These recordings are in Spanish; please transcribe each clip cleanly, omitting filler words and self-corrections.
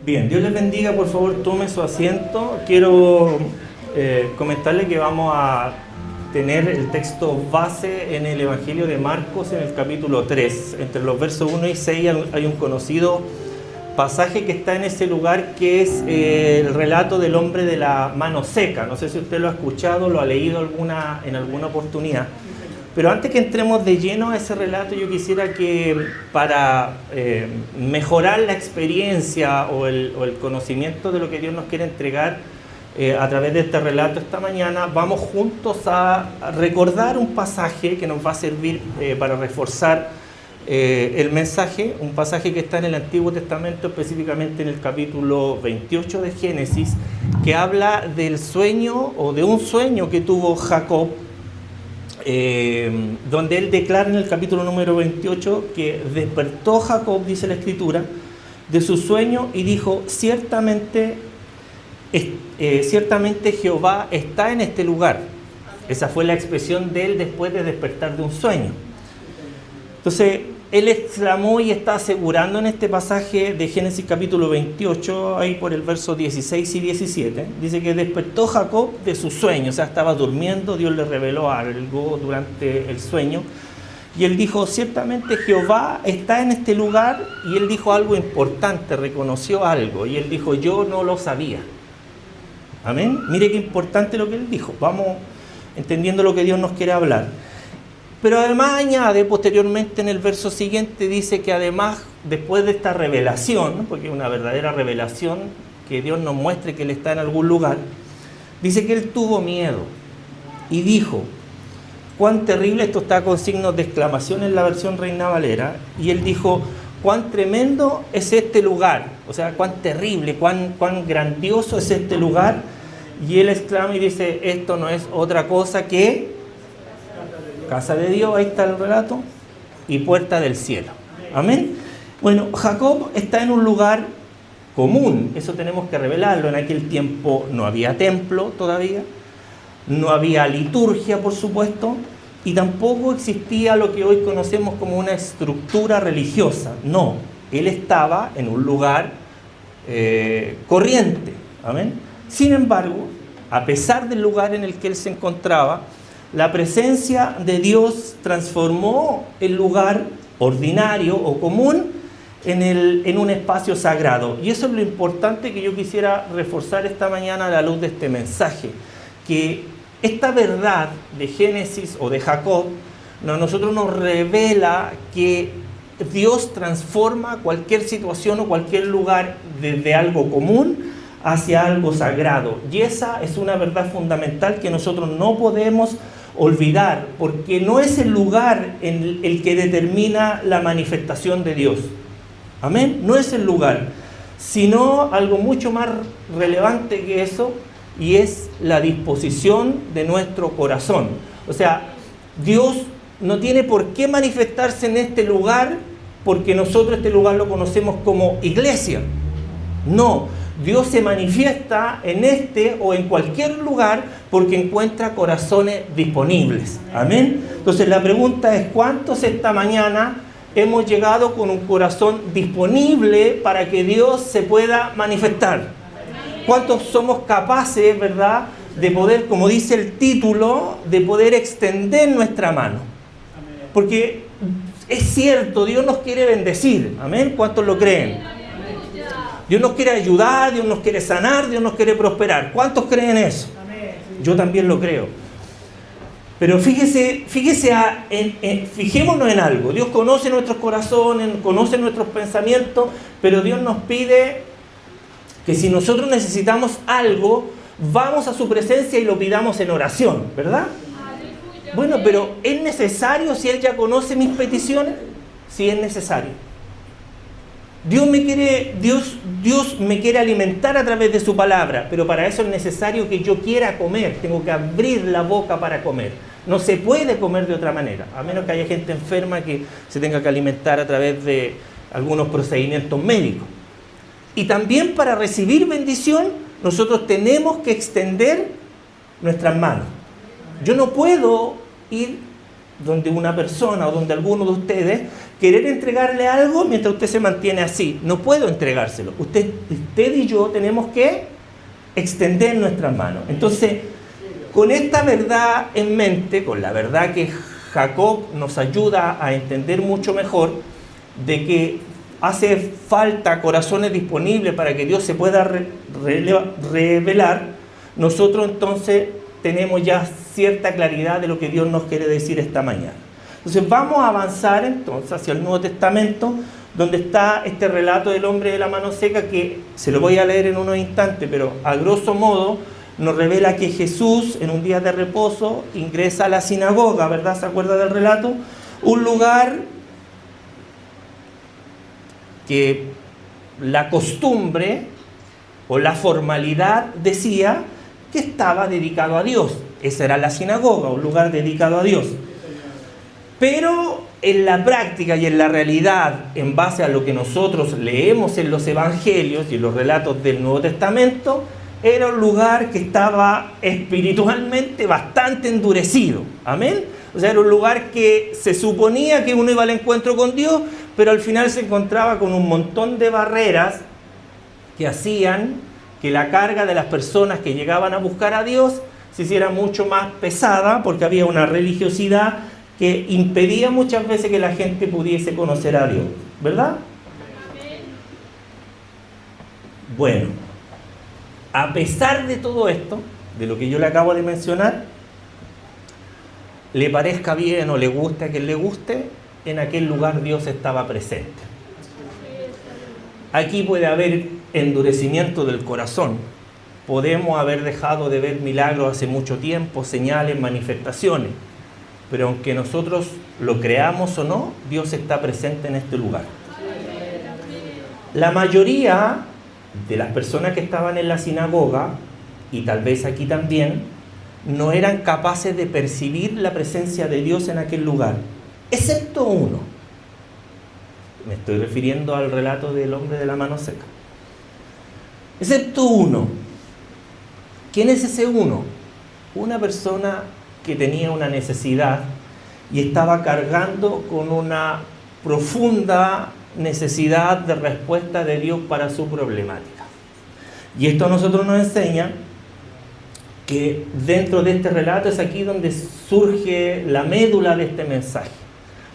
Bien, Dios les bendiga, por favor tome su asiento. Quiero comentarle que vamos a tener el texto base en el Evangelio de Marcos, en el capítulo 3. Entre los versos 1 y 6 hay un conocido pasaje que está en ese lugar, que es el relato del hombre de la mano seca. No sé si usted lo ha escuchado, lo ha leído en alguna oportunidad. Pero antes que entremos de lleno a ese relato, yo quisiera que para mejorar la experiencia o el conocimiento de lo que Dios nos quiere entregar a través de este relato esta mañana, vamos juntos a recordar un pasaje que nos va a servir para reforzar el mensaje, un pasaje que está en el Antiguo Testamento, específicamente en el capítulo 28 de Génesis, que habla del sueño o de un sueño que tuvo Jacob, donde él declara en el capítulo número 28 que despertó Jacob, dice la Escritura, de su sueño y dijo: ciertamente Jehová está en este lugar. Esa fue la expresión de él después de despertar de un sueño. Entonces él exclamó y está asegurando en este pasaje de Génesis capítulo 28, ahí por el verso 16 y 17, dice que despertó Jacob de su sueño, o sea, estaba durmiendo, Dios le reveló algo durante el sueño, y él dijo: ciertamente Jehová está en este lugar, y él dijo algo importante, reconoció algo, y él dijo: yo no lo sabía. Amén. Mire qué importante lo que él dijo. Vamos entendiendo lo que Dios nos quiere hablar. Pero además añade posteriormente en el verso siguiente, dice que además, después de esta revelación, porque es una verdadera revelación, que Dios nos muestre que Él está en algún lugar, dice que Él tuvo miedo y dijo: cuán terrible, esto está con signos de exclamación en la versión Reina Valera, y Él dijo: cuán tremendo es este lugar, o sea, cuán terrible, cuán grandioso es este lugar, y Él exclama y dice: esto no es otra cosa que casa de Dios, ahí está el relato, y puerta del cielo. Amén. Bueno, Jacob está en un lugar común, eso tenemos que revelarlo. En aquel tiempo no había templo todavía, no había liturgia, por supuesto, y tampoco existía lo que hoy conocemos como una estructura religiosa. No, él estaba en un lugar corriente. Amén. Sin embargo, a pesar del lugar en el que él se encontraba, la presencia de Dios transformó el lugar ordinario o común en un espacio sagrado. Y eso es lo importante que yo quisiera reforzar esta mañana a la luz de este mensaje. Que esta verdad de Génesis o de Jacob, nosotros nos revela que Dios transforma cualquier situación o cualquier lugar desde algo común hacia algo sagrado. Y esa es una verdad fundamental que nosotros no podemos olvidar, porque no es el lugar en el que determina la manifestación de Dios. Amén. No es el lugar, sino algo mucho más relevante que eso, y es la disposición de nuestro corazón. O sea, Dios no tiene por qué manifestarse en este lugar porque nosotros este lugar lo conocemos como iglesia. No, Dios se manifiesta en este o en cualquier lugar porque encuentra corazones disponibles. Amén. Entonces la pregunta es: ¿cuántos esta mañana hemos llegado con un corazón disponible para que Dios se pueda manifestar? ¿Cuántos somos capaces, verdad, de poder, como dice el título, de poder extender nuestra mano? Porque es cierto, Dios nos quiere bendecir. Amén. ¿Cuántos lo creen? Dios nos quiere ayudar, Dios nos quiere sanar, Dios nos quiere prosperar. ¿Cuántos creen eso? Yo también lo creo. Pero fijémonos en algo. Dios conoce nuestros corazones, conoce nuestros pensamientos, pero Dios nos pide que si nosotros necesitamos algo, vamos a su presencia y lo pidamos en oración, ¿verdad? Bueno, pero ¿es necesario si Él ya conoce mis peticiones? Sí, es necesario. Dios me quiere alimentar a través de su palabra, pero para eso es necesario que yo quiera comer. Tengo que abrir la boca para comer. No se puede comer de otra manera, a menos que haya gente enferma que se tenga que alimentar a través de algunos procedimientos médicos. Y también para recibir bendición, nosotros tenemos que extender nuestras manos. Yo no puedo ir donde una persona o donde alguno de ustedes querer entregarle algo mientras usted se mantiene así. No puedo entregárselo. Usted y yo tenemos que extender nuestras manos. Entonces, con esta verdad en mente, con la verdad que Jacob nos ayuda a entender mucho mejor, de que hace falta corazones disponibles para que Dios se pueda revelar, nosotros entonces tenemos ya cierta claridad de lo que Dios nos quiere decir esta mañana. Entonces vamos a avanzar entonces hacia el Nuevo Testamento, donde está este relato del hombre de la mano seca, que se lo voy a leer en unos instantes, pero a grosso modo nos revela que Jesús en un día de reposo ingresa a la sinagoga, ¿verdad? ¿Se acuerda del relato? Un lugar que la costumbre o la formalidad decía que estaba dedicado a Dios. Esa era la sinagoga, un lugar dedicado a Dios. Pero en la práctica y en la realidad, en base a lo que nosotros leemos en los evangelios y en los relatos del Nuevo Testamento, era un lugar que estaba espiritualmente bastante endurecido. ¿Amén? O sea, era un lugar que se suponía que uno iba al encuentro con Dios, pero al final se encontraba con un montón de barreras que hacían que la carga de las personas que llegaban a buscar a Dios se hiciera mucho más pesada, porque había una religiosidad que impedía muchas veces que la gente pudiese conocer a Dios, ¿verdad? Bueno, a pesar de todo esto, de lo que yo le acabo de mencionar, le parezca bien o le guste a quien le guste, en aquel lugar Dios estaba presente. Aquí puede haber endurecimiento del corazón. Podemos haber dejado de ver milagros hace mucho tiempo, señales, manifestaciones. Pero aunque nosotros lo creamos o no, Dios está presente en este lugar. La mayoría de las personas que estaban en la sinagoga, y tal vez aquí también, no eran capaces de percibir la presencia de Dios en aquel lugar, excepto uno. Me estoy refiriendo al relato del hombre de la mano seca. Excepto uno. ¿Quién es ese uno? Una persona que tenía una necesidad y estaba cargando con una profunda necesidad de respuesta de Dios para su problemática. Y esto a nosotros nos enseña que dentro de este relato es aquí donde surge la médula de este mensaje.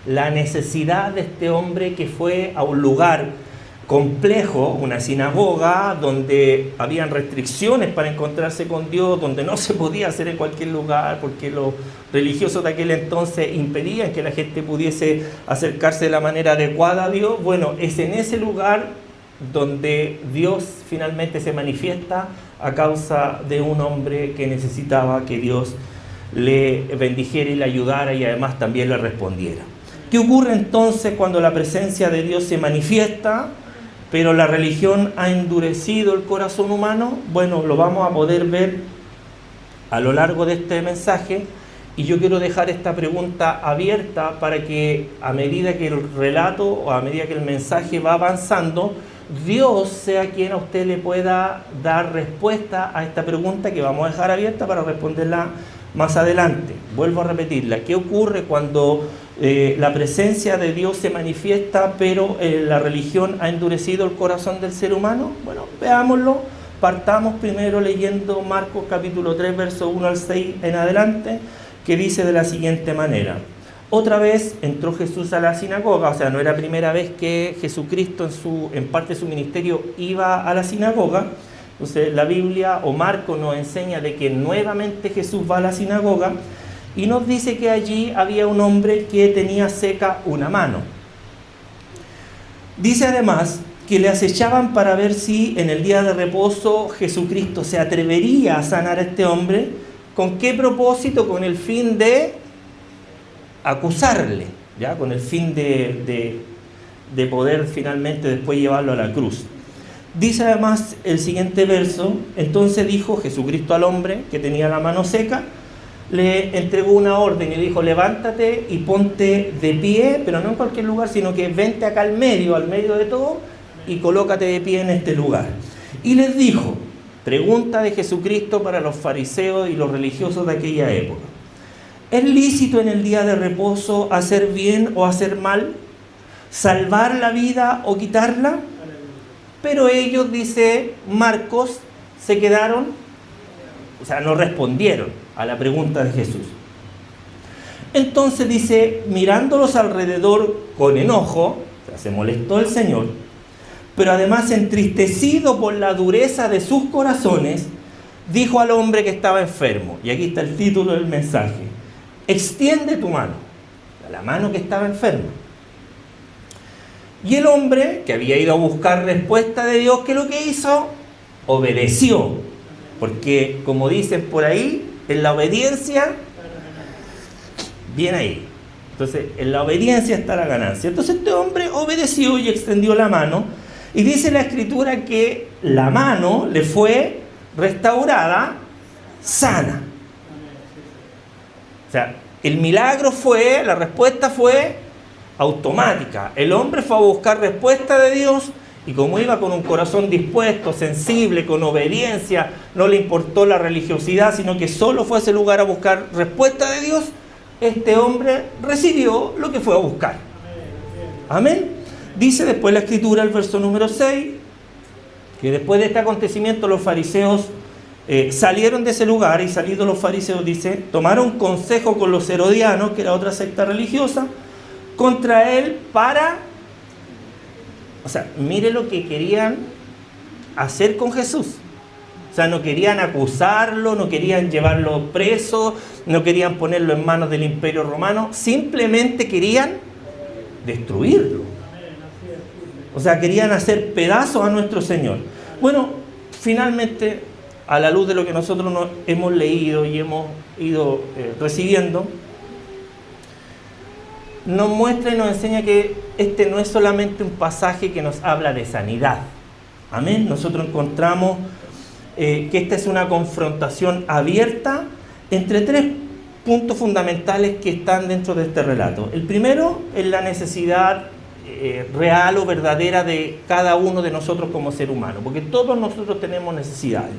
La necesidad de este hombre que fue a un lugar complejo, una sinagoga, donde habían restricciones para encontrarse con Dios, donde no se podía hacer en cualquier lugar, porque los religiosos de aquel entonces impedían que la gente pudiese acercarse de la manera adecuada a Dios. Bueno, es en ese lugar donde Dios finalmente se manifiesta a causa de un hombre que necesitaba que Dios le bendijera y le ayudara y además también le respondiera. ¿Qué ocurre entonces cuando la presencia de Dios se manifiesta, pero la religión ha endurecido el corazón humano? Bueno, lo vamos a poder ver a lo largo de este mensaje, y yo quiero dejar esta pregunta abierta para que a medida que el relato o a medida que el mensaje va avanzando, Dios sea quien a usted le pueda dar respuesta a esta pregunta que vamos a dejar abierta para responderla más adelante. Vuelvo a repetirla. ¿Qué ocurre cuando la presencia de Dios se manifiesta, pero la religión ha endurecido el corazón del ser humano? Bueno, veámoslo. Partamos primero leyendo Marcos capítulo 3, verso 1 al 6 en adelante, que dice de la siguiente manera. Otra vez entró Jesús a la sinagoga, o sea, no era primera vez que Jesucristo en parte de su ministerio iba a la sinagoga. Entonces la Biblia o Marcos nos enseña de que nuevamente Jesús va a la sinagoga y nos dice que allí había un hombre que tenía seca una mano. Dice además que le acechaban para ver si en el día de reposo Jesucristo se atrevería a sanar a este hombre. ¿Con qué propósito? Con el fin de acusarle, ¿ya? Con el fin de poder finalmente después llevarlo a la cruz. Dice además el siguiente verso: entonces dijo Jesucristo al hombre que tenía la mano seca, le entregó una orden y le dijo: levántate y ponte de pie, pero no en cualquier lugar, sino que vente acá al medio de todo, y colócate de pie en este lugar. Y les dijo, pregunta de Jesucristo para los fariseos y los religiosos de aquella época: ¿Es lícito en el día de reposo hacer bien o hacer mal? ¿Salvar la vida o quitarla? Pero ellos, dice Marcos, se quedaron, o sea, no respondieron a la pregunta de Jesús. Entonces dice, mirándolos alrededor con enojo, o sea, se molestó el Señor, pero además entristecido por la dureza de sus corazones, dijo al hombre que estaba enfermo, y aquí está el título del mensaje: extiende tu mano, la mano que estaba enferma. Y el hombre, que había ido a buscar respuesta de Dios, ¿qué es lo que hizo? Obedeció, porque como dicen por ahí, en la obediencia, bien ahí. Entonces, en la obediencia está la ganancia. Entonces este hombre obedeció y extendió la mano, y dice la Escritura que la mano le fue restaurada sana. O sea, el milagro fue, la respuesta fue automática. El hombre fue a buscar respuesta de Dios, y como iba con un corazón dispuesto, sensible, con obediencia, no le importó la religiosidad, sino que solo fue a ese lugar a buscar respuesta de Dios, este hombre recibió lo que fue a buscar. Amén. Dice después la Escritura, el verso número 6, que después de este acontecimiento los fariseos salieron de ese lugar, y salidos los fariseos, dice, tomaron consejo con los herodianos, que era otra secta religiosa, contra él para... O sea, mire lo que querían hacer con Jesús. O sea, no querían acusarlo, no querían llevarlo preso, no querían ponerlo en manos del Imperio Romano, simplemente querían destruirlo. O sea, querían hacer pedazos a nuestro Señor. Bueno, finalmente, a la luz de lo que nosotros hemos leído y hemos ido recibiendo, nos muestra y nos enseña que este no es solamente un pasaje que nos habla de sanidad. Amén. Nosotros encontramos que esta es una confrontación abierta entre tres puntos fundamentales que están dentro de este relato. El primero es la necesidad real o verdadera de cada uno de nosotros como ser humano, porque todos nosotros tenemos necesidades.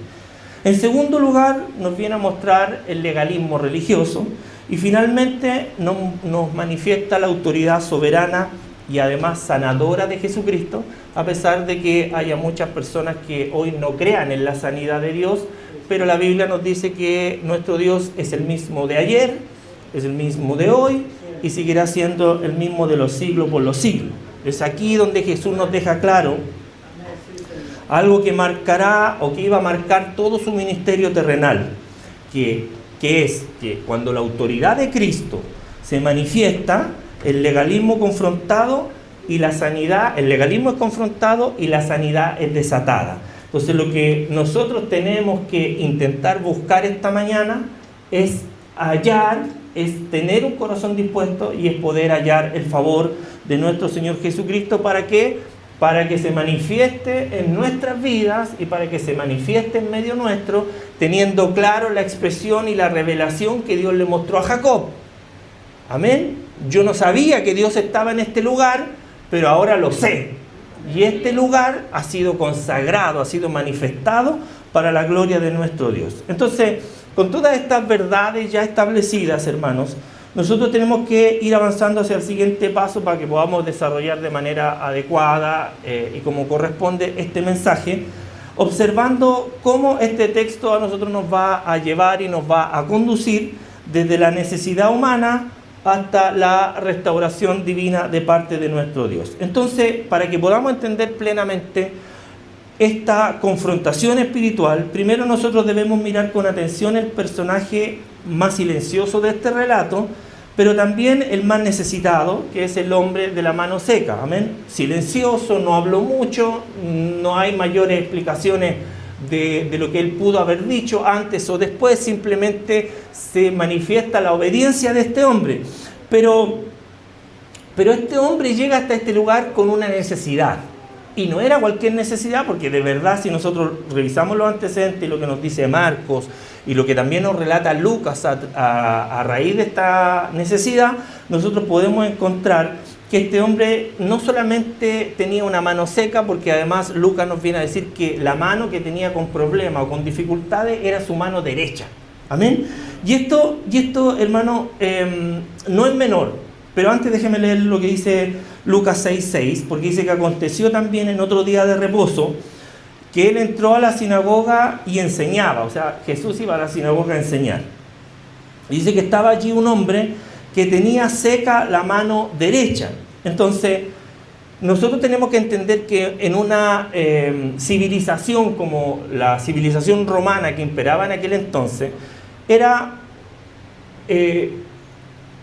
En segundo lugar, nos viene a mostrar el legalismo religioso, y finalmente nos manifiesta la autoridad soberana y además sanadora de Jesucristo, a pesar de que haya muchas personas que hoy no crean en la sanidad de Dios, pero la Biblia nos dice que nuestro Dios es el mismo de ayer, es el mismo de hoy, y seguirá siendo el mismo de los siglos por los siglos. Es aquí donde Jesús nos deja claro algo que marcará o que iba a marcar todo su ministerio terrenal, que es que cuando la autoridad de Cristo se manifiesta, el legalismo confrontado y la sanidad, el legalismo es confrontado y la sanidad es desatada. Entonces lo que nosotros tenemos que intentar buscar esta mañana es hallar, es tener un corazón dispuesto, y es poder hallar el favor de nuestro Señor Jesucristo. ¿Para qué? Para que se manifieste en nuestras vidas y para que se manifieste en medio nuestro, teniendo claro la expresión y la revelación que Dios le mostró a Jacob. Amén. Yo no sabía que Dios estaba en este lugar, pero ahora lo sé. Y este lugar ha sido consagrado, ha sido manifestado para la gloria de nuestro Dios. Entonces, con todas estas verdades ya establecidas, hermanos, nosotros tenemos que ir avanzando hacia el siguiente paso para que podamos desarrollar de manera adecuada y como corresponde este mensaje, observando cómo este texto a nosotros nos va a llevar y nos va a conducir desde la necesidad humana hasta la restauración divina de parte de nuestro Dios. Entonces, para que podamos entender plenamente esta confrontación espiritual, primero nosotros debemos mirar con atención el personaje más silencioso de este relato, pero también el más necesitado, que es el hombre de la mano seca. Amén. Silencioso, no habló mucho, no hay mayores explicaciones de lo que él pudo haber dicho antes o después, simplemente se manifiesta la obediencia de este hombre. Pero este hombre llega hasta este lugar con una necesidad. Y no era cualquier necesidad, porque de verdad, si nosotros revisamos los antecedentes y lo que nos dice Marcos y lo que también nos relata Lucas a raíz de esta necesidad, nosotros podemos encontrar que este hombre no solamente tenía una mano seca, porque además Lucas nos viene a decir que la mano que tenía con problemas o con dificultades era su mano derecha. Amén. Y esto hermano, no es menor. Pero antes déjeme leer lo que dice Lucas 6:6, porque dice que aconteció también en otro día de reposo, que él entró a la sinagoga y enseñaba. O sea, Jesús iba a la sinagoga a enseñar. Dice que estaba allí un hombre que tenía seca la mano derecha. Entonces, nosotros tenemos que entender que en una civilización como la civilización romana que imperaba en aquel entonces, era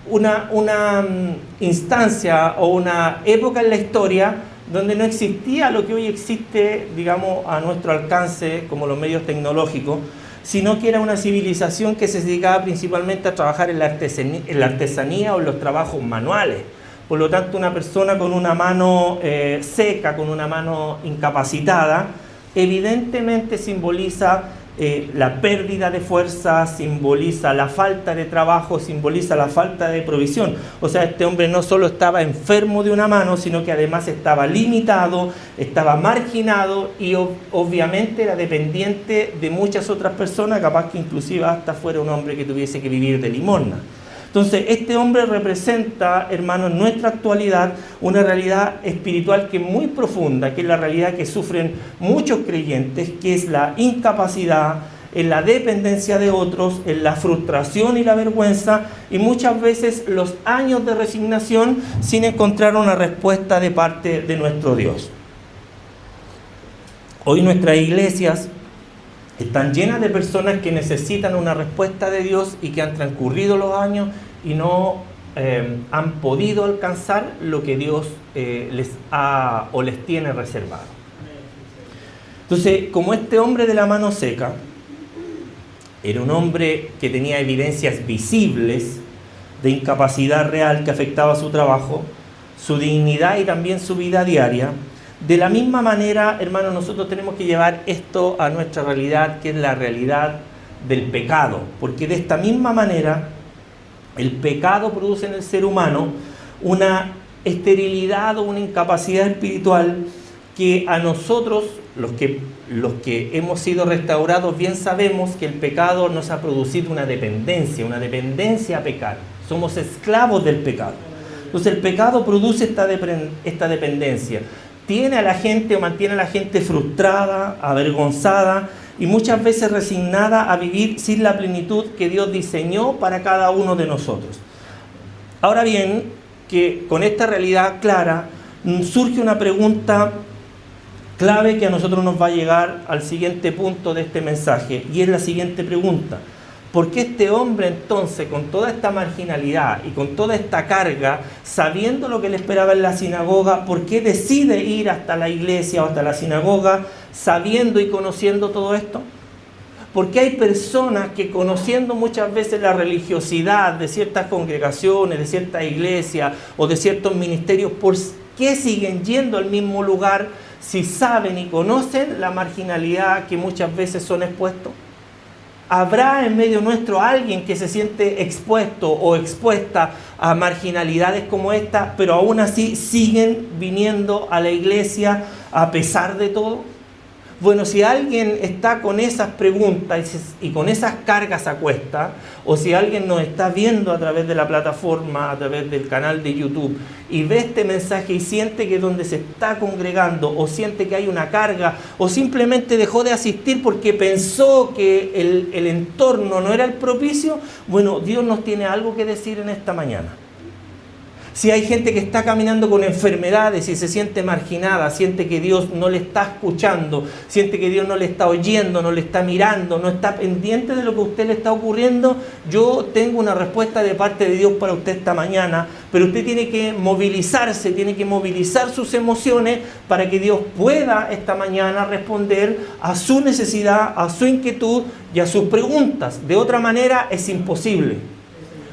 una instancia o una época en la historia donde no existía lo que hoy existe, digamos, a nuestro alcance, como los medios tecnológicos, sino que era una civilización que se dedicaba principalmente a trabajar en la artesanía o en los trabajos manuales. Por lo tanto, una persona con una mano seca, con una mano incapacitada, evidentemente simboliza la pérdida de fuerza, simboliza la falta de trabajo, simboliza la falta de provisión. O sea, este hombre no solo estaba enfermo de una mano, sino que además estaba limitado, estaba marginado y obviamente era dependiente de muchas otras personas, capaz que inclusive hasta fuera un hombre que tuviese que vivir de limosna. Entonces, este hombre representa, hermanos, en nuestra actualidad una realidad espiritual que es muy profunda, que es la realidad que sufren muchos creyentes, que es la incapacidad, en la dependencia de otros, en la frustración y la vergüenza, y muchas veces los años de resignación sin encontrar una respuesta de parte de nuestro Dios. Hoy nuestras iglesias están llenas de personas que necesitan una respuesta de Dios y que han transcurrido los años y no han podido alcanzar lo que Dios les ha o les tiene reservado. Entonces, como este hombre de la mano seca era un hombre que tenía evidencias visibles de incapacidad real que afectaba su trabajo, su dignidad y también su vida diaria, de la misma manera, hermanos, nosotros tenemos que llevar esto a nuestra realidad, que es la realidad del pecado. Porque de esta misma manera, el pecado produce en el ser humano una esterilidad o una incapacidad espiritual que a nosotros, los que hemos sido restaurados, bien sabemos que el pecado nos ha producido una dependencia a pecar. Somos esclavos del pecado. Entonces el pecado produce esta dependencia. Tiene a la gente o mantiene a la gente frustrada, avergonzada y muchas veces resignada a vivir sin la plenitud que Dios diseñó para cada uno de nosotros. Ahora bien, que con esta realidad clara surge una pregunta clave que a nosotros nos va a llegar al siguiente punto de este mensaje, y es la siguiente pregunta: ¿por qué este hombre entonces, con toda esta marginalidad y con toda esta carga, sabiendo lo que le esperaba en la sinagoga, por qué decide ir hasta la iglesia o hasta la sinagoga, sabiendo y conociendo todo esto? Porque hay personas que, conociendo muchas veces la religiosidad de ciertas congregaciones, de ciertas iglesias o de ciertos ministerios, ¿por qué siguen yendo al mismo lugar si saben y conocen la marginalidad que muchas veces son expuestos? ¿Habrá en medio nuestro alguien que se siente expuesto o expuesta a marginalidades como esta, pero aún así siguen viniendo a la iglesia a pesar de todo? Bueno, si alguien está con esas preguntas y con esas cargas a cuesta, o si alguien nos está viendo a través de la plataforma, a través del canal de YouTube, y ve este mensaje y siente que donde se está congregando, o siente que hay una carga, o simplemente dejó de asistir porque pensó que el entorno no era el propicio, bueno, Dios nos tiene algo que decir en esta mañana. Si hay gente que está caminando con enfermedades y se siente marginada, siente que Dios no le está escuchando, siente que Dios no le está oyendo, no le está mirando, no está pendiente de lo que a usted le está ocurriendo, yo tengo una respuesta de parte de Dios para usted esta mañana, pero usted tiene que movilizarse, tiene que movilizar sus emociones para que Dios pueda esta mañana responder a su necesidad, a su inquietud y a sus preguntas. De otra manera es imposible.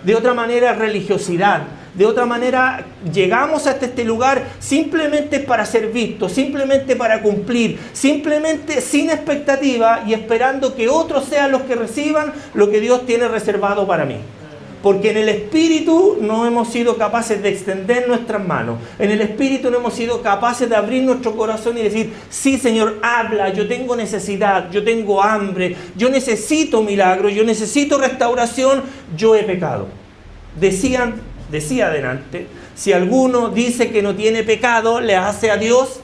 De otra manera es religiosidad. De otra manera, llegamos hasta este lugar simplemente para ser vistos, simplemente para cumplir, simplemente sin expectativa y esperando que otros sean los que reciban lo que Dios tiene reservado para mí. Porque en el Espíritu no hemos sido capaces de extender nuestras manos. En el Espíritu no hemos sido capaces de abrir nuestro corazón y decir, sí, Señor, habla, yo tengo necesidad, yo tengo hambre, yo necesito milagro, yo necesito restauración, yo he pecado. Decía adelante, si alguno dice que no tiene pecado, le hace a Dios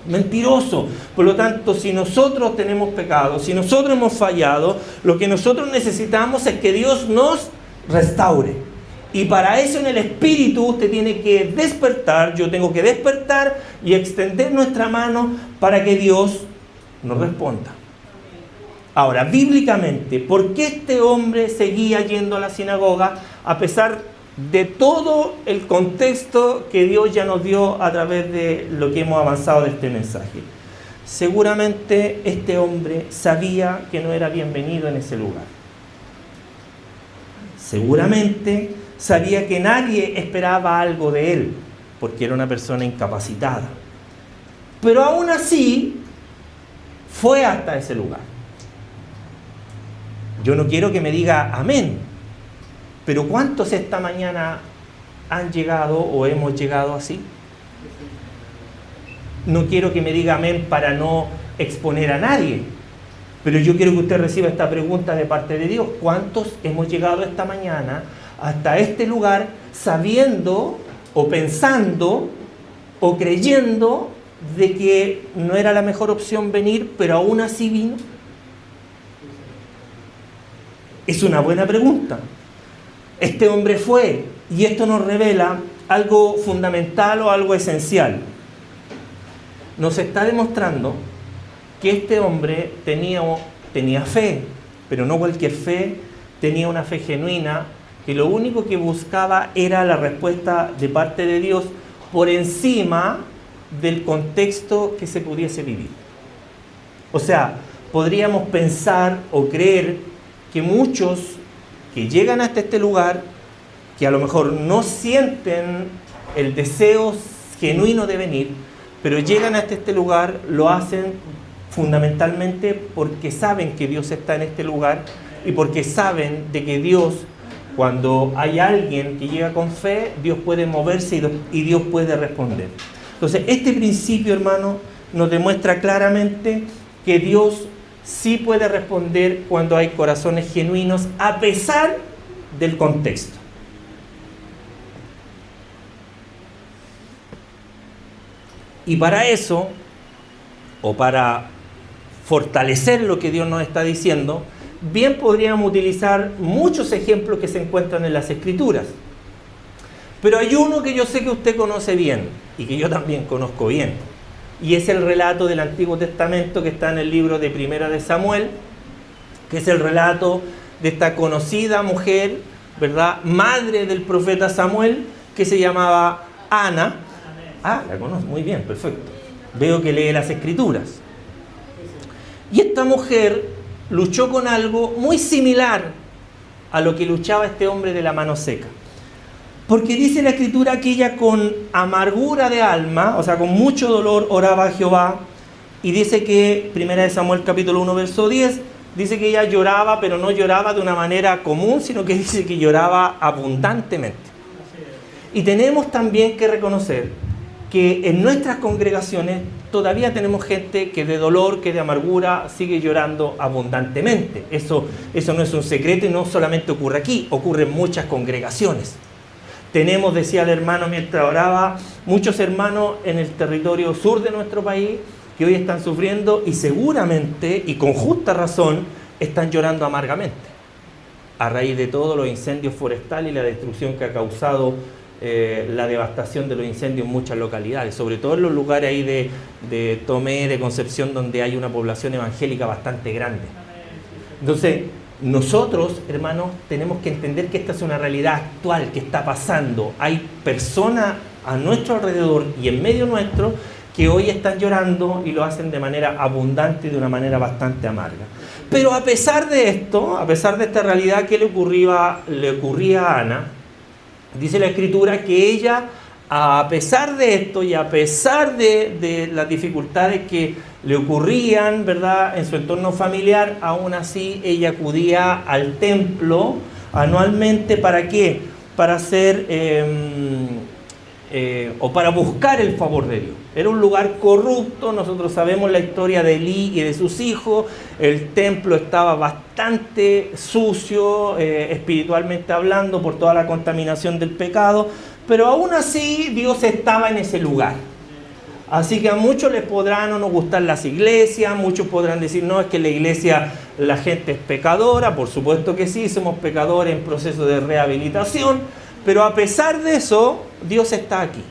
mentiroso. Por lo tanto, si nosotros tenemos pecado, si nosotros hemos fallado, lo que nosotros necesitamos es que Dios nos restaure. Y para eso en el Espíritu usted tiene que despertar, yo tengo que despertar y extender nuestra mano para que Dios nos responda. Ahora, bíblicamente, ¿por qué este hombre seguía yendo a la sinagoga a pesar de todo el contexto que Dios ya nos dio a través de lo que hemos avanzado de este mensaje? Seguramente este hombre sabía que no era bienvenido en ese lugar. Seguramente sabía que nadie esperaba algo de él, porque era una persona incapacitada. Pero aún así, fue hasta ese lugar. Yo no quiero que me diga amén, pero ¿cuántos esta mañana han llegado o hemos llegado así? No quiero que me diga amén para no exponer a nadie, pero yo quiero que usted reciba esta pregunta de parte de Dios. ¿Cuántos hemos llegado esta mañana hasta este lugar sabiendo o pensando o creyendo de que no era la mejor opción venir, pero aún así vino? Es una buena pregunta. Este hombre fue, y esto nos revela algo fundamental o algo esencial. Nos está demostrando que este hombre tenía fe, pero no cualquier fe, tenía una fe genuina, que lo único que buscaba era la respuesta de parte de Dios por encima del contexto que se pudiese vivir. O sea, podríamos pensar o creer que muchos que llegan hasta este lugar, que a lo mejor no sienten el deseo genuino de venir, pero llegan hasta este lugar, lo hacen fundamentalmente porque saben que Dios está en este lugar y porque saben de que Dios, cuando hay alguien que llega con fe, Dios puede moverse y Dios puede responder. Entonces, este principio, hermano, nos demuestra claramente que Dios sí puede responder cuando hay corazones genuinos a pesar del contexto. Y para eso, o para fortalecer lo que Dios nos está diciendo, bien podríamos utilizar muchos ejemplos que se encuentran en las Escrituras. Pero hay uno que yo sé que usted conoce bien, y que yo también conozco bien, y es el relato del Antiguo Testamento que está en el libro de Primera de Samuel, que es el relato de esta conocida mujer, ¿verdad?, madre del profeta Samuel, que se llamaba Ana. Ah, la conozco, muy bien, perfecto. Veo que lee las Escrituras. Y esta mujer luchó con algo muy similar a lo que luchaba este hombre de la mano seca. Porque dice la Escritura que ella con amargura de alma, o sea, con mucho dolor, oraba a Jehová. Y dice que, Primera de Samuel capítulo 1, verso 10, dice que ella lloraba, pero no lloraba de una manera común, sino que dice que lloraba abundantemente. Y tenemos también que reconocer que en nuestras congregaciones todavía tenemos gente que de dolor, que de amargura sigue llorando abundantemente. Eso no es un secreto y no solamente ocurre aquí, ocurre en muchas congregaciones. Tenemos, decía el hermano mientras oraba, muchos hermanos en el territorio sur de nuestro país que hoy están sufriendo y seguramente, y con justa razón, están llorando amargamente a raíz de todos los incendios forestales y la destrucción que ha causado la devastación de los incendios en muchas localidades, sobre todo en los lugares ahí de Tomé, de Concepción, donde hay una población evangélica bastante grande. Entonces, nosotros, hermanos, tenemos que entender que esta es una realidad actual que está pasando. Hay personas a nuestro alrededor y en medio nuestro que hoy están llorando y lo hacen de manera abundante y de una manera bastante amarga. Pero a pesar de esto, a pesar de esta realidad que le ocurría a Ana, dice la Escritura que ella, a pesar de esto y a pesar de las dificultades que le ocurrían, ¿verdad?, en su entorno familiar, aún así ella acudía al templo anualmente. ¿Para qué? Para hacer o para buscar el favor de Dios. Era un lugar corrupto, nosotros sabemos la historia de Elí y de sus hijos, el templo estaba bastante sucio, espiritualmente hablando, por toda la contaminación del pecado, pero aún así Dios estaba en ese lugar. Así que a muchos les podrán o no gustar las iglesias, muchos podrán decir, no, es que en la iglesia la gente es pecadora, por supuesto que sí, somos pecadores en proceso de rehabilitación, pero a pesar de eso, Dios está aquí.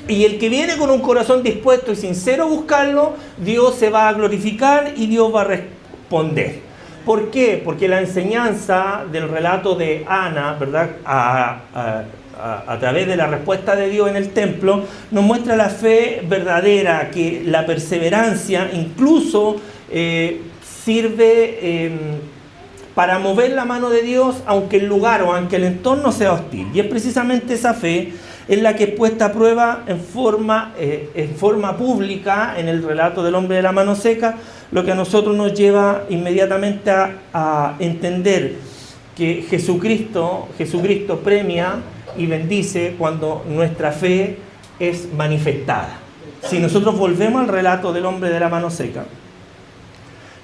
Y el que viene con un corazón dispuesto y sincero a buscarlo, Dios se va a glorificar y Dios va a responder. ¿Por qué? Porque la enseñanza del relato de Ana, ¿verdad?, a través de la respuesta de Dios en el templo, nos muestra la fe verdadera, que la perseverancia incluso sirve para mover la mano de Dios, aunque el lugar o aunque el entorno sea hostil. Y es precisamente esa fe en la que es puesta a prueba en forma pública en el relato del hombre de la mano seca, lo que a nosotros nos lleva inmediatamente a entender que Jesucristo premia y bendice cuando nuestra fe es manifestada. Si nosotros volvemos al relato del hombre de la mano seca,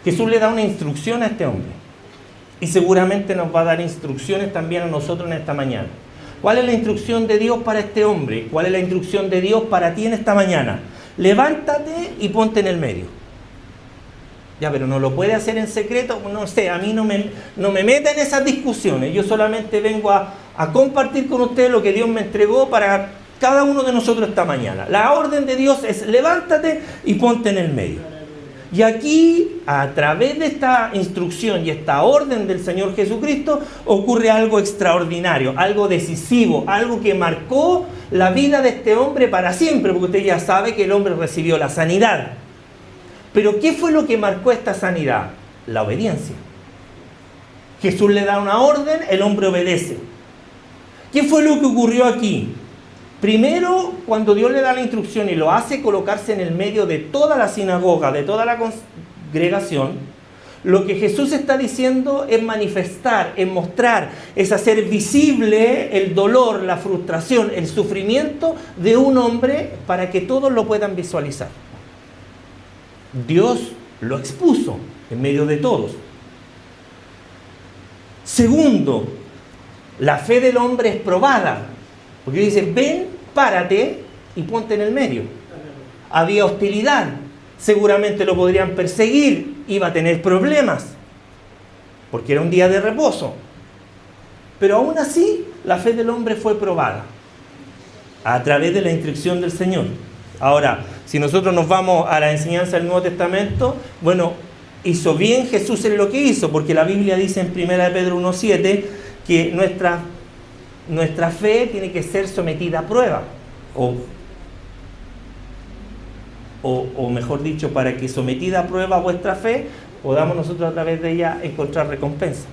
Jesús le da una instrucción a este hombre y seguramente nos va a dar instrucciones también a nosotros en esta mañana. ¿Cuál es la instrucción de Dios para este hombre? ¿Cuál es la instrucción de Dios para ti en esta mañana? Levántate y ponte en el medio. Ya, pero no lo puede hacer en secreto, no sé, a mí no me meta en esas discusiones. Yo solamente vengo a compartir con ustedes lo que Dios me entregó para cada uno de nosotros esta mañana. La orden de Dios es levántate y ponte en el medio. Y aquí, a través de esta instrucción y esta orden del Señor Jesucristo, ocurre algo extraordinario, algo decisivo, algo que marcó la vida de este hombre para siempre, porque usted ya sabe que el hombre recibió la sanidad. Pero ¿qué fue lo que marcó esta sanidad? La obediencia. Jesús le da una orden, el hombre obedece. ¿Qué fue lo que ocurrió aquí? Primero, cuando Dios le da la instrucción y lo hace colocarse en el medio de toda la sinagoga, de toda la congregación, lo que Jesús está diciendo es manifestar, es mostrar, es hacer visible el dolor, la frustración, el sufrimiento de un hombre para que todos lo puedan visualizar. Dios lo expuso en medio de todos. Segundo, la fe del hombre es probada. Porque dice, ven, párate y ponte en el medio. Había hostilidad, seguramente lo podrían perseguir, iba a tener problemas, porque era un día de reposo. Pero aún así, la fe del hombre fue probada a través de la instrucción del Señor. Ahora, si nosotros nos vamos a la enseñanza del Nuevo Testamento, bueno, hizo bien Jesús en lo que hizo, porque la Biblia dice en 1 Pedro 1:7 que nuestra fe tiene que ser sometida a prueba, o mejor dicho, para que sometida a prueba vuestra fe, podamos nosotros a través de ella encontrar recompensa.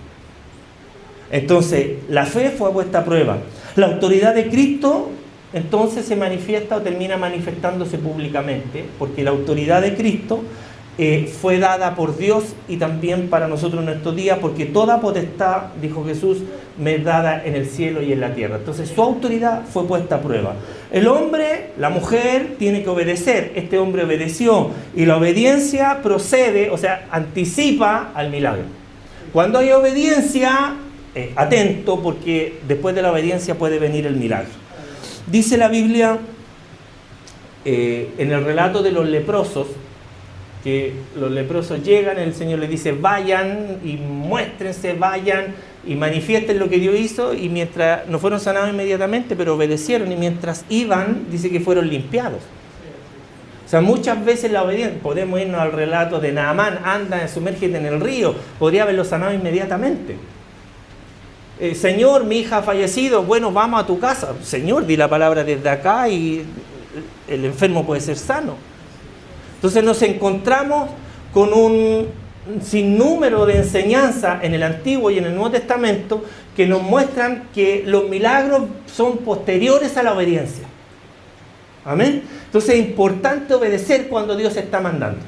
Entonces, la fe fue puesta a prueba. La autoridad de Cristo entonces se manifiesta o termina manifestándose públicamente, porque la autoridad de Cristo fue dada por Dios y también para nosotros en estos días, porque toda potestad, dijo Jesús, me es dada en el cielo y en la tierra. Entonces su autoridad fue puesta a prueba. El hombre, la mujer, tiene que obedecer. Este hombre obedeció y la obediencia procede, o sea, anticipa al milagro. Cuando hay obediencia, atento, porque después de la obediencia puede venir el milagro. Dice la Biblia en el relato de los leprosos, que los leprosos llegan, el Señor les dice, vayan y muéstrense, vayan y manifiesten lo que Dios hizo, y mientras no fueron sanados inmediatamente, pero obedecieron, y mientras iban, dice que fueron limpiados. O sea, muchas veces la obediencia, podemos irnos al relato de Naamán, anda, sumérgete en el río, podría haberlo sanado inmediatamente. Señor, mi hija ha fallecido, bueno, vamos a tu casa. Señor, di la palabra desde acá y el enfermo puede ser sano. Entonces nos encontramos con un sinnúmero de enseñanzas en el Antiguo y en el Nuevo Testamento que nos muestran que los milagros son posteriores a la obediencia. Amén. Entonces es importante obedecer cuando Dios está mandando.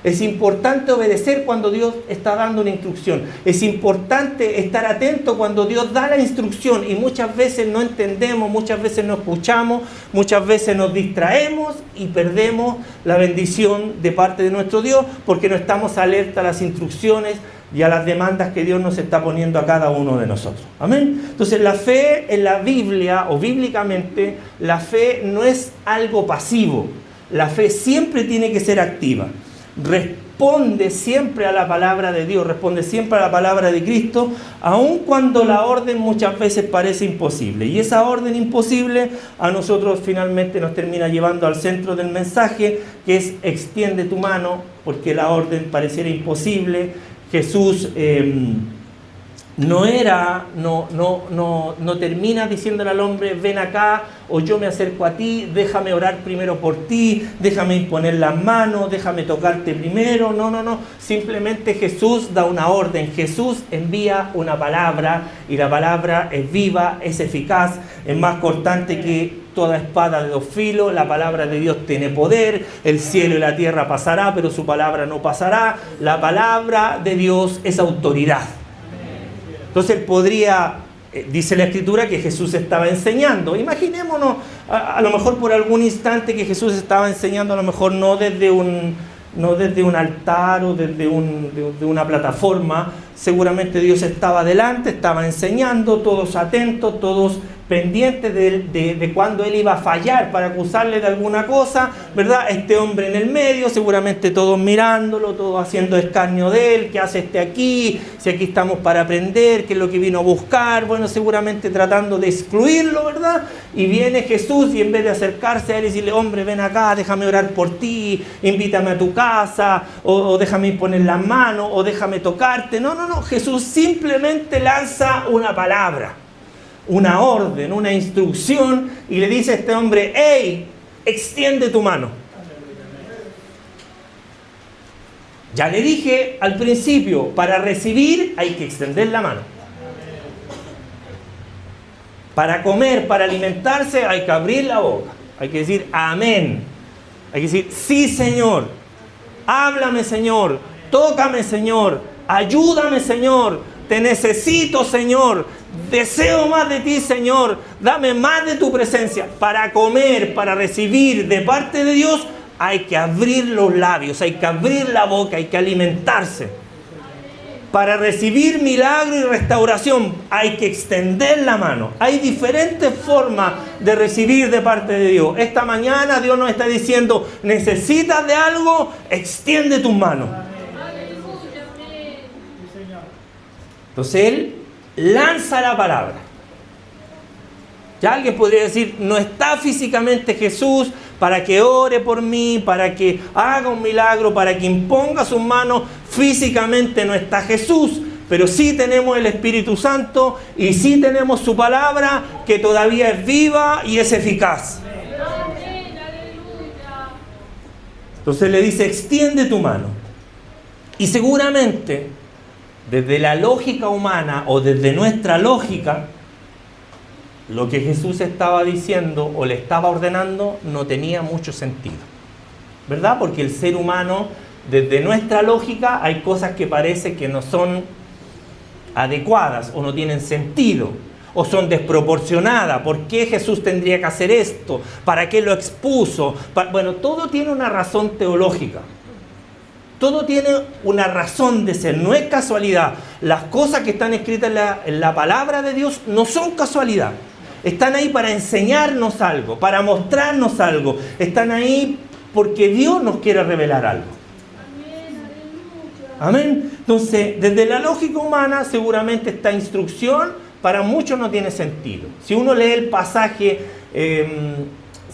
Es importante obedecer cuando Dios está dando una instrucción. Es importante estar atento cuando Dios da la instrucción, y muchas veces no entendemos, muchas veces no escuchamos, muchas veces nos distraemos y perdemos la bendición de parte de nuestro Dios porque no estamos alerta a las instrucciones y a las demandas que Dios nos está poniendo a cada uno de nosotros. Amén. Entonces la fe en la Biblia, o bíblicamente, la fe no es algo pasivo. La fe siempre tiene que ser activa. Responde siempre a la palabra de Dios, responde siempre a la palabra de Cristo, aun cuando la orden muchas veces parece imposible. Y esa orden imposible a nosotros finalmente nos termina llevando al centro del mensaje, que es extiende tu mano, porque la orden pareciera imposible. Jesús no termina diciéndole al hombre, ven acá, o yo me acerco a ti, déjame orar primero por ti, déjame imponer las manos, déjame tocarte primero. No, simplemente Jesús da una orden, Jesús envía una palabra, y la palabra es viva, es eficaz, es más cortante que toda espada de dos filos. La palabra de Dios tiene poder, el cielo y la tierra pasará, pero su palabra no pasará. La palabra de Dios es autoridad. Entonces él podría, dice la Escritura, que Jesús estaba enseñando. Imaginémonos a lo mejor por algún instante que Jesús estaba enseñando, a lo mejor no desde un altar o desde una plataforma. Seguramente Dios estaba delante, estaba enseñando, todos atentos, todos pendientes de cuándo él iba a fallar para acusarle de alguna cosa, ¿verdad? Este hombre en el medio, seguramente todos mirándolo, todos haciendo escarnio de él. ¿Qué hace este aquí? Si aquí estamos para aprender, ¿qué es lo que vino a buscar? Bueno, seguramente tratando de excluirlo, ¿verdad? Y viene Jesús, y en vez de acercarse a él y decirle, hombre, ven acá, déjame orar por ti, invítame a tu casa, o déjame imponer las manos, o déjame tocarte. No, Jesús simplemente lanza una palabra, una orden, una instrucción, y le dice a este hombre, hey, extiende tu mano. Ya le dije al principio, para recibir hay que extender la mano. Para comer, para alimentarse, hay que abrir la boca. Hay que decir amén. Hay que decir, sí, Señor. Háblame, Señor. Tócame, Señor. Ayúdame, Señor. Te necesito, Señor. Deseo más de ti, Señor. Dame más de tu presencia. Para comer, para recibir de parte de Dios, hay que abrir los labios, hay que abrir la boca, hay que alimentarse. Para recibir milagro y restauración, hay que extender la mano. Hay diferentes formas de recibir de parte de Dios. Esta mañana Dios nos está diciendo, necesitas de algo, extiende tus manos. Entonces Él lanza la palabra. Ya alguien podría decir, no está físicamente Jesús para que ore por mí, para que haga un milagro, para que imponga sus manos. Físicamente no está Jesús, pero sí tenemos el Espíritu Santo y sí tenemos su palabra, que todavía es viva y es eficaz. Entonces le dice, extiende tu mano. Y seguramente, desde la lógica humana o desde nuestra lógica, lo que Jesús estaba diciendo o le estaba ordenando no tenía mucho sentido, ¿verdad? Porque el ser humano, desde nuestra lógica, hay cosas que parece que no son adecuadas o no tienen sentido o son desproporcionadas. ¿Por qué Jesús tendría que hacer esto? ¿Para qué lo expuso? Bueno, todo tiene una razón teológica. Todo tiene una razón de ser, no es casualidad. Las cosas que están escritas en la palabra de Dios no son casualidad. Están ahí para enseñarnos algo, para mostrarnos algo. Están ahí porque Dios nos quiere revelar algo. Amén. Entonces, desde la lógica humana, seguramente esta instrucción para muchos no tiene sentido. Si uno lee el pasaje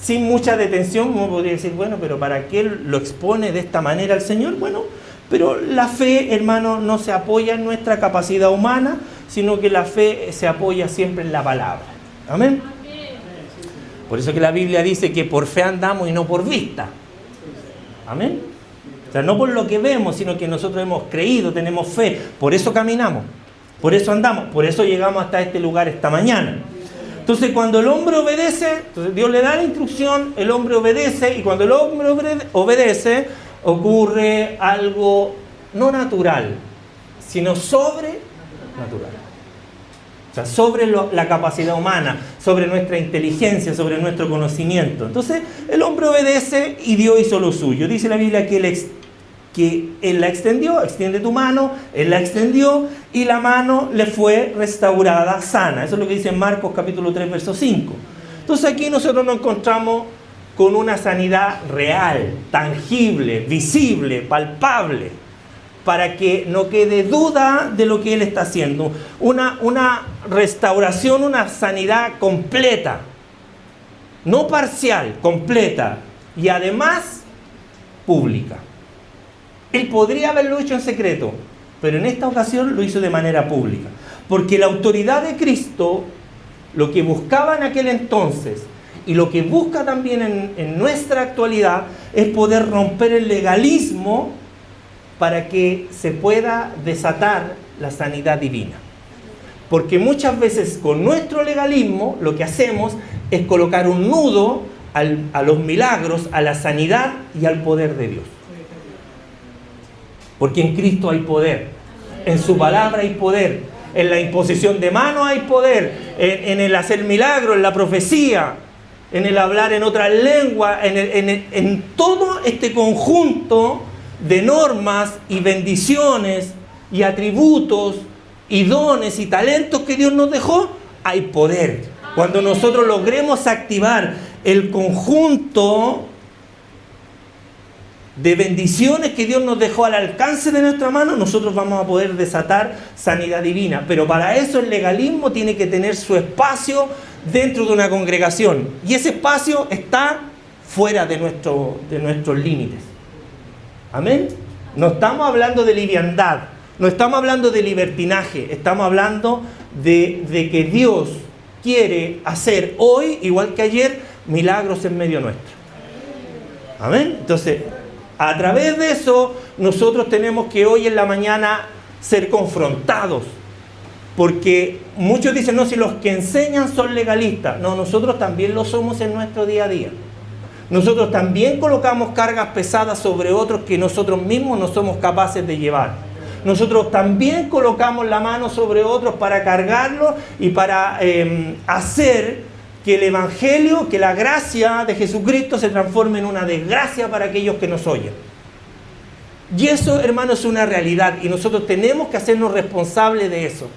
sin mucha detención, uno podría decir, bueno, pero ¿para qué lo expone de esta manera el Señor? Bueno, pero la fe, hermano, no se apoya en nuestra capacidad humana, sino que la fe se apoya siempre en la palabra. Amén. Por eso que la Biblia dice que por fe andamos y no por vista. Amén. O sea, no por lo que vemos, sino que nosotros hemos creído, tenemos fe. Por eso caminamos, por eso andamos, por eso llegamos hasta este lugar esta mañana. Entonces, cuando el hombre obedece, entonces Dios le da la instrucción, el hombre obedece, y cuando el hombre obedece, ocurre algo no natural, sino sobrenatural. O sea, sobre la capacidad humana, sobre nuestra inteligencia, sobre nuestro conocimiento. Entonces, el hombre obedece y Dios hizo lo suyo. Dice la Biblia que Él la extendió, extiende tu mano, Él la extendió y la mano le fue restaurada sana. Eso es lo que dice en Marcos capítulo 3, verso 5. Entonces aquí nosotros nos encontramos con una sanidad real, tangible, visible, palpable, para que no quede duda de lo que Él está haciendo. Una restauración, una sanidad completa, no parcial, completa y además pública. Él podría haberlo hecho en secreto, pero en esta ocasión lo hizo de manera pública. Porque la autoridad de Cristo, lo que buscaba en aquel entonces y lo que busca también en nuestra actualidad, es poder romper el legalismo para que se pueda desatar la sanidad divina. Porque muchas veces con nuestro legalismo lo que hacemos es colocar un nudo a los milagros, a la sanidad y al poder de Dios. Porque en Cristo hay poder, en su palabra hay poder, en la imposición de manos hay poder, en el hacer milagros, en la profecía, en el hablar en otras lenguas, en todo este conjunto de normas y bendiciones y atributos y dones y talentos que Dios nos dejó, hay poder. Cuando nosotros logremos activar el conjunto de bendiciones que Dios nos dejó al alcance de nuestra mano, nosotros vamos a poder desatar sanidad divina. Pero para eso el legalismo tiene que tener su espacio dentro de una congregación. Y ese espacio está fuera de nuestros límites. Amén. No estamos hablando de liviandad, no estamos hablando de libertinaje, estamos hablando de que Dios quiere hacer hoy, igual que ayer, milagros en medio nuestro. Amén. Entonces, a través de eso, nosotros tenemos que hoy en la mañana ser confrontados. Porque muchos dicen, no, si los que enseñan son legalistas. No, nosotros también lo somos en nuestro día a día. Nosotros también colocamos cargas pesadas sobre otros que nosotros mismos no somos capaces de llevar. Nosotros también colocamos la mano sobre otros para cargarlos y para hacer que el Evangelio, que la gracia de Jesucristo se transforme en una desgracia para aquellos que nos oyen. Y eso, hermanos, es una realidad y nosotros tenemos que hacernos responsables de eso.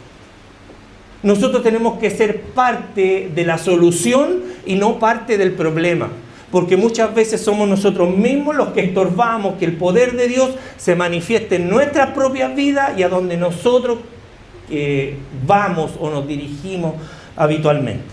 Nosotros tenemos que ser parte de la solución y no parte del problema. Porque muchas veces somos nosotros mismos los que estorbamos que el poder de Dios se manifieste en nuestras propias vidas y a donde nosotros vamos o nos dirigimos habitualmente.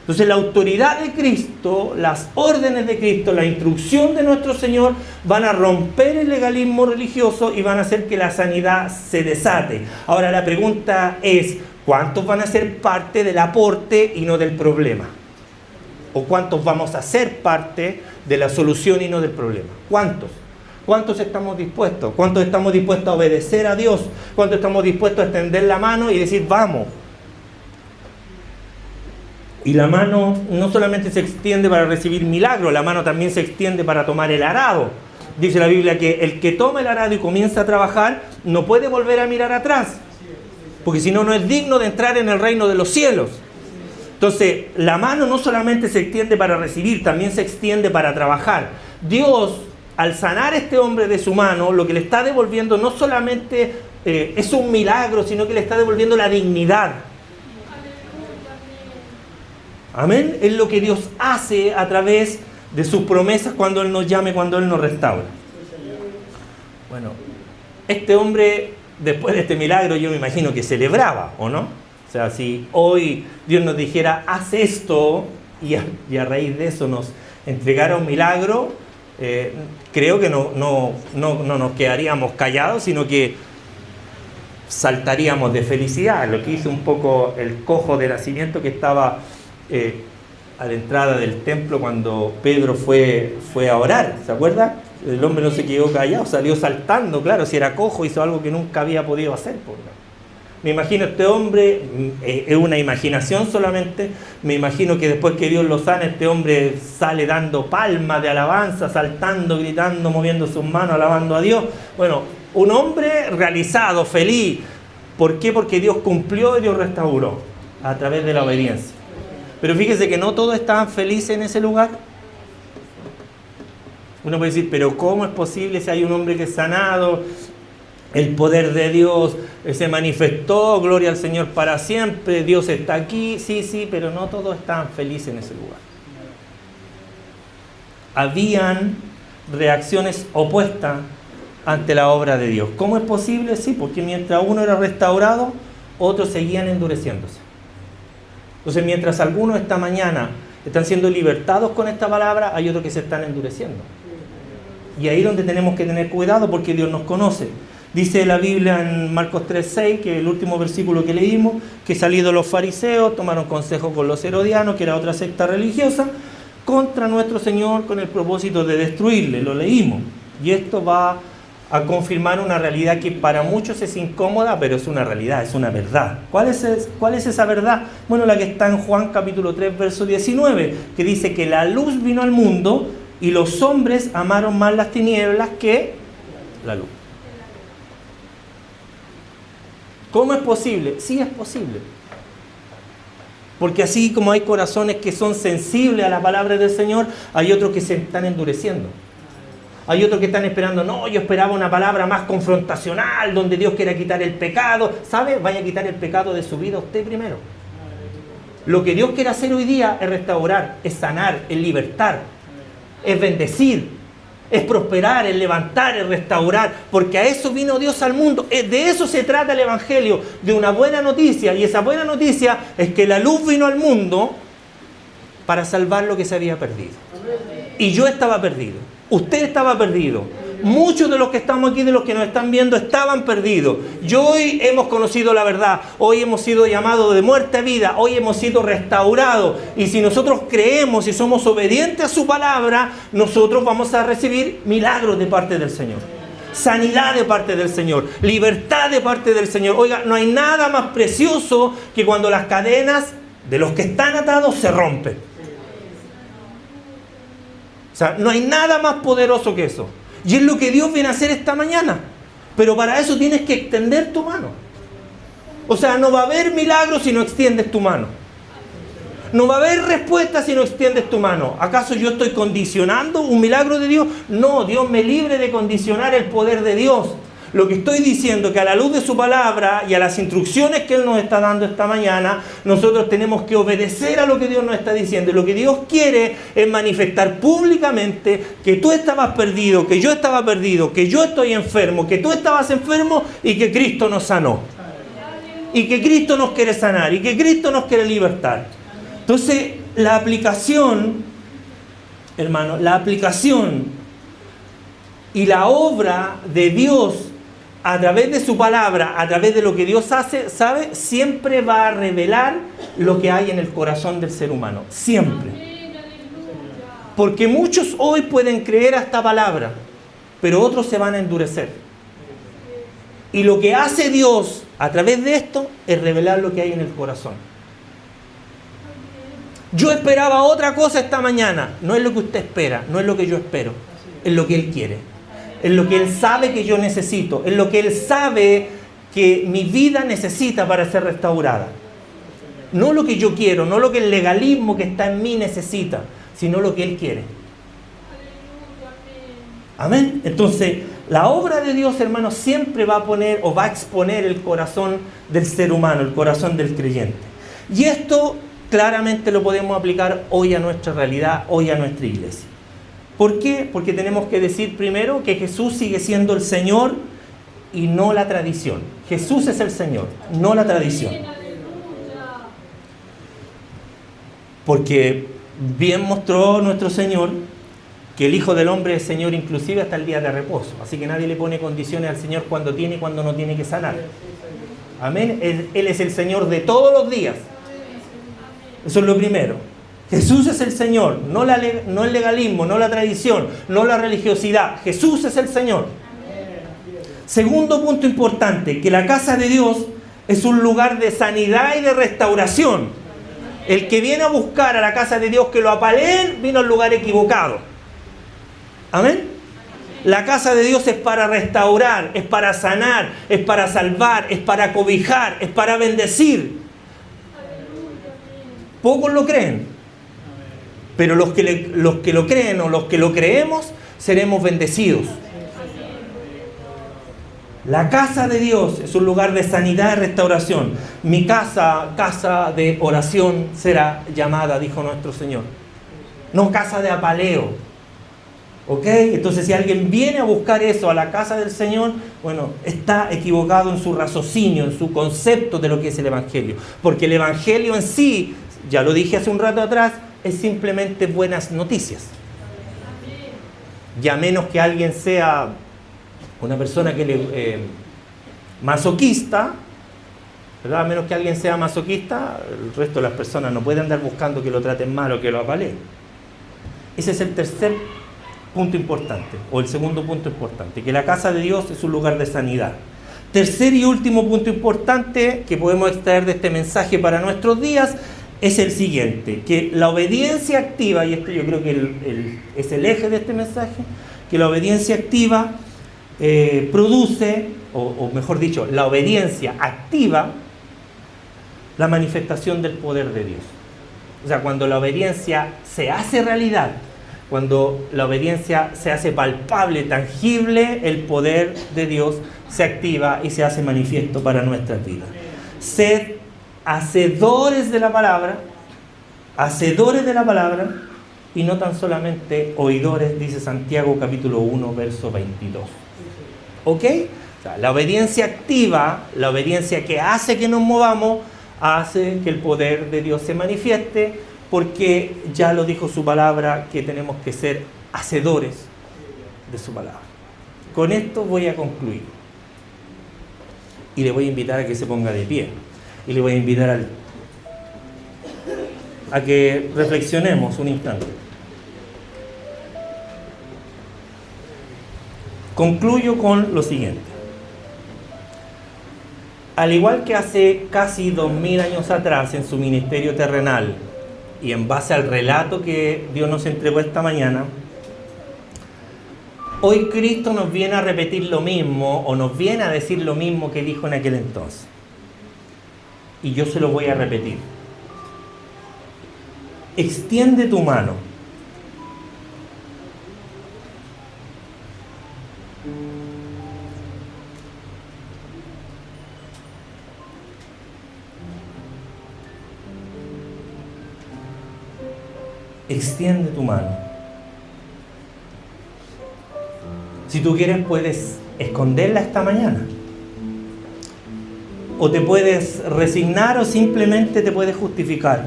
Entonces la autoridad de Cristo, las órdenes de Cristo, la instrucción de nuestro Señor van a romper el legalismo religioso y van a hacer que la sanidad se desate. Ahora la pregunta es, ¿cuántos van a ser parte del aporte y no del problema? ¿O cuántos vamos a ser parte de la solución y no del problema? ¿Cuántos? ¿Cuántos estamos dispuestos? ¿Cuántos estamos dispuestos a obedecer a Dios? ¿Cuántos estamos dispuestos a extender la mano y decir, vamos? Y la mano no solamente se extiende para recibir milagros, la mano también se extiende para tomar el arado. Dice la Biblia que el que toma el arado y comienza a trabajar no puede volver a mirar atrás, porque si no, no es digno de entrar en el reino de los cielos. Entonces, la mano no solamente se extiende para recibir, también se extiende para trabajar. Dios, al sanar a este hombre de su mano, lo que le está devolviendo no solamente es un milagro, sino que le está devolviendo la dignidad. Amén. Es lo que Dios hace a través de sus promesas cuando Él nos llame, cuando Él nos restaura. Bueno, este hombre, después de este milagro, yo me imagino que celebraba, ¿o no? O sea, si hoy Dios nos dijera, haz esto, y a raíz de eso nos entregara un milagro, creo que no nos quedaríamos callados, sino que saltaríamos de felicidad. Lo que hizo un poco el cojo de nacimiento que estaba a la entrada del templo cuando Pedro fue a orar, ¿se acuerda? El hombre no se quedó callado, salió saltando, claro, si era cojo hizo algo que nunca había podido hacer. Me imagino este hombre, es una imaginación solamente, me imagino que después que Dios lo sana, este hombre sale dando palmas de alabanza, saltando, gritando, moviendo sus manos, alabando a Dios. Bueno, un hombre realizado, feliz. ¿Por qué? Porque Dios cumplió y Dios restauró a través de la obediencia. Pero fíjese que no todos estaban felices en ese lugar. Uno puede decir, pero ¿cómo es posible si hay un hombre que es sanado? El poder de Dios se manifestó, gloria al Señor para siempre, Dios está aquí, sí, pero no todos estaban felices en ese lugar. Habían reacciones opuestas ante la obra de Dios. ¿Cómo es posible? Sí, porque mientras uno era restaurado, otros seguían endureciéndose. Entonces, mientras algunos esta mañana están siendo libertados con esta palabra, hay otros que se están endureciendo. Y ahí es donde tenemos que tener cuidado, porque Dios nos conoce. Dice la Biblia en Marcos 3:6, que es el último versículo que leímos, que salidos los fariseos, tomaron consejo con los herodianos, que era otra secta religiosa, contra nuestro Señor con el propósito de destruirle. Lo leímos. Y esto va a confirmar una realidad que para muchos es incómoda, pero es una realidad, es una verdad. ¿Cuál es esa verdad? Bueno, la que está en Juan capítulo 3, verso 19, que dice que la luz vino al mundo y los hombres amaron más las tinieblas que la luz. ¿Cómo es posible? Sí es posible. Porque así como hay corazones que son sensibles a la palabra del Señor, hay otros que se están endureciendo. Hay otros que están esperando, no, yo esperaba una palabra más confrontacional, donde Dios quiera quitar el pecado. ¿Sabe? Vaya a quitar el pecado de su vida usted primero. Lo que Dios quiere hacer hoy día es restaurar, es sanar, es libertar, es bendecir, es prosperar, es levantar, es restaurar, porque a eso vino Dios al mundo. De eso se trata el Evangelio, de una buena noticia, y esa buena noticia es que la luz vino al mundo para salvar lo que se había perdido. Y yo estaba perdido, usted estaba perdido, muchos de los que estamos aquí, de los que nos están viendo, estaban perdidos. Y hoy hemos conocido la verdad, hoy hemos sido llamados de muerte a vida, hoy hemos sido restaurados. Y si nosotros creemos y somos obedientes a su palabra, nosotros vamos a recibir milagros de parte del Señor, sanidad de parte del Señor, libertad de parte del Señor. Oiga, no hay nada más precioso que cuando las cadenas de los que están atados se rompen. O sea, no hay nada más poderoso que eso. Y es lo que Dios viene a hacer esta mañana. Pero para eso tienes que extender tu mano. O sea, no va a haber milagro si no extiendes tu mano. No va a haber respuesta si no extiendes tu mano. ¿Acaso yo estoy condicionando un milagro de Dios? No, Dios me libre de condicionar el poder de Dios. Lo que estoy diciendo es que a la luz de su palabra y a las instrucciones que Él nos está dando esta mañana, nosotros tenemos que obedecer a lo que Dios nos está diciendo. Y lo que Dios quiere es manifestar públicamente que tú estabas perdido, que yo estaba perdido, que yo estoy enfermo, que tú estabas enfermo y que Cristo nos sanó. Y que Cristo nos quiere sanar y que Cristo nos quiere libertar. Entonces, la aplicación, hermano, la aplicación y la obra de Dios a través de su palabra, a través de lo que Dios hace, ¿sabe? Siempre va a revelar lo que hay en el corazón del ser humano. Siempre. Porque muchos hoy pueden creer a esta palabra, pero otros se van a endurecer. Y lo que hace Dios a través de esto es revelar lo que hay en el corazón. Yo esperaba otra cosa esta mañana. No es lo que usted espera, no es lo que yo espero. Es lo que Él quiere. Es lo que Él sabe que yo necesito. Es lo que Él sabe que mi vida necesita para ser restaurada. No lo que yo quiero, no lo que el legalismo que está en mí necesita, sino lo que Él quiere. Amén. Entonces, la obra de Dios, hermanos, siempre va a poner o va a exponer el corazón del ser humano, el corazón del creyente. Y esto claramente lo podemos aplicar hoy a nuestra realidad, hoy a nuestra iglesia. ¿Por qué? Porque tenemos que decir primero que Jesús sigue siendo el Señor y no la tradición. Jesús es el Señor, no la tradición. Porque bien mostró nuestro Señor que el Hijo del Hombre es Señor inclusive hasta el día de reposo. Así que nadie le pone condiciones al Señor cuando tiene y cuando no tiene que sanar. Amén. Él es el Señor de todos los días. Eso es lo primero. Jesús es el Señor, no el legalismo, no la tradición, no la religiosidad. Jesús es el Señor. Segundo punto importante, que la casa de Dios es un lugar de sanidad y de restauración. El que viene a buscar a la casa de Dios que lo apaleen, vino al lugar equivocado. Amén. La casa de Dios es para restaurar, es para sanar, es para salvar, es para cobijar, es para bendecir. Pocos lo creen, pero los que lo creen o los que lo creemos, seremos bendecidos. La casa de Dios es un lugar de sanidad y restauración. Mi casa, casa de oración será llamada, dijo nuestro Señor. No casa de apaleo. ¿Ok? Entonces, si alguien viene a buscar eso a la casa del Señor, bueno, está equivocado en su raciocinio, en su concepto de lo que es el Evangelio. Porque el Evangelio en sí, ya lo dije hace un rato atrás, es simplemente buenas noticias. Y a menos que alguien sea una persona que masoquista, ¿verdad? A menos que alguien sea masoquista, el resto de las personas no pueden andar buscando que lo traten mal o que lo apaleen. Ese es el tercer punto importante, o el segundo punto importante, que la casa de Dios es un lugar de sanidad. Tercer y último punto importante que podemos extraer de este mensaje para nuestros días es el siguiente, que la obediencia activa, y esto yo creo que es el eje de este mensaje, que la obediencia activa produce, o mejor dicho, la obediencia activa la manifestación del poder de Dios. O sea, cuando la obediencia se hace realidad, cuando la obediencia se hace palpable, tangible, el poder de Dios se activa y se hace manifiesto para nuestras vidas. Sed hacedores de la palabra y no tan solamente oidores, dice Santiago capítulo 1, verso 22. ¿Ok? O sea, la obediencia activa, la obediencia que hace que nos movamos, hace que el poder de Dios se manifieste, porque ya lo dijo su palabra, que tenemos que ser hacedores de su palabra. Con esto voy a concluir. Y le voy a invitar a que se ponga de pie. Y le voy a invitar a que reflexionemos un instante. Concluyo con lo siguiente. Al igual que hace casi 2000 años atrás en su ministerio terrenal, y en base al relato que Dios nos entregó esta mañana, hoy Cristo nos viene a repetir lo mismo, o nos viene a decir lo mismo que dijo en aquel entonces. Y yo se lo voy a repetir. Extiende tu mano. Extiende tu mano. Si tú quieres, puedes esconderla esta mañana. O te puedes resignar o simplemente te puedes justificar.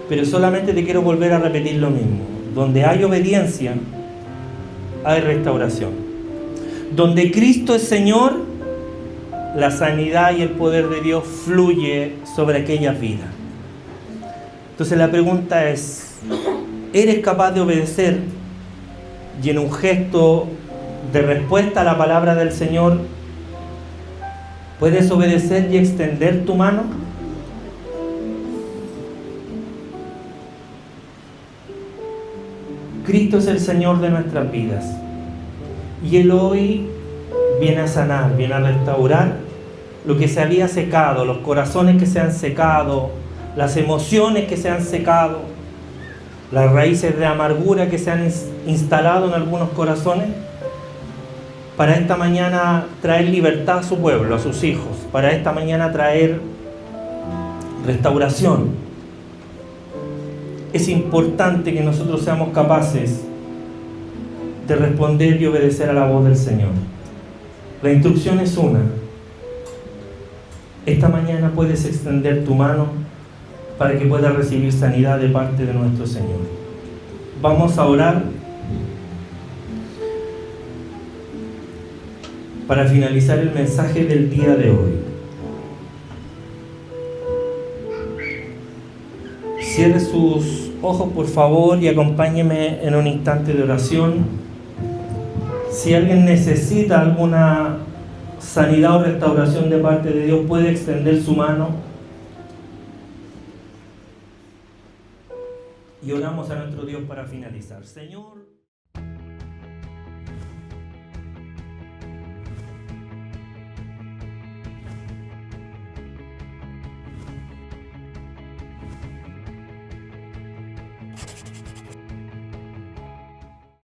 Pero solamente te quiero volver a repetir lo mismo. Donde hay obediencia, hay restauración. Donde Cristo es Señor, la sanidad y el poder de Dios fluye sobre aquellas vidas. Entonces la pregunta es, ¿eres capaz de obedecer y en un gesto de respuesta a la palabra del Señor puedes obedecer y extender tu mano? Cristo es el Señor de nuestras vidas y Él hoy viene a sanar, viene a restaurar lo que se había secado, los corazones que se han secado, las emociones que se han secado, las raíces de amargura que se han instalado en algunos corazones, para esta mañana traer libertad a su pueblo, a sus hijos, para esta mañana traer restauración. Es importante que nosotros seamos capaces de responder y obedecer a la voz del Señor. La instrucción es una. Esta mañana puedes extender tu mano para que puedas recibir sanidad de parte de nuestro Señor. Vamos a orar para finalizar el mensaje del día de hoy. Cierre sus ojos, por favor, y acompáñeme en un instante de oración. Si alguien necesita alguna sanidad o restauración de parte de Dios, puede extender su mano. Y oramos a nuestro Dios para finalizar. Señor,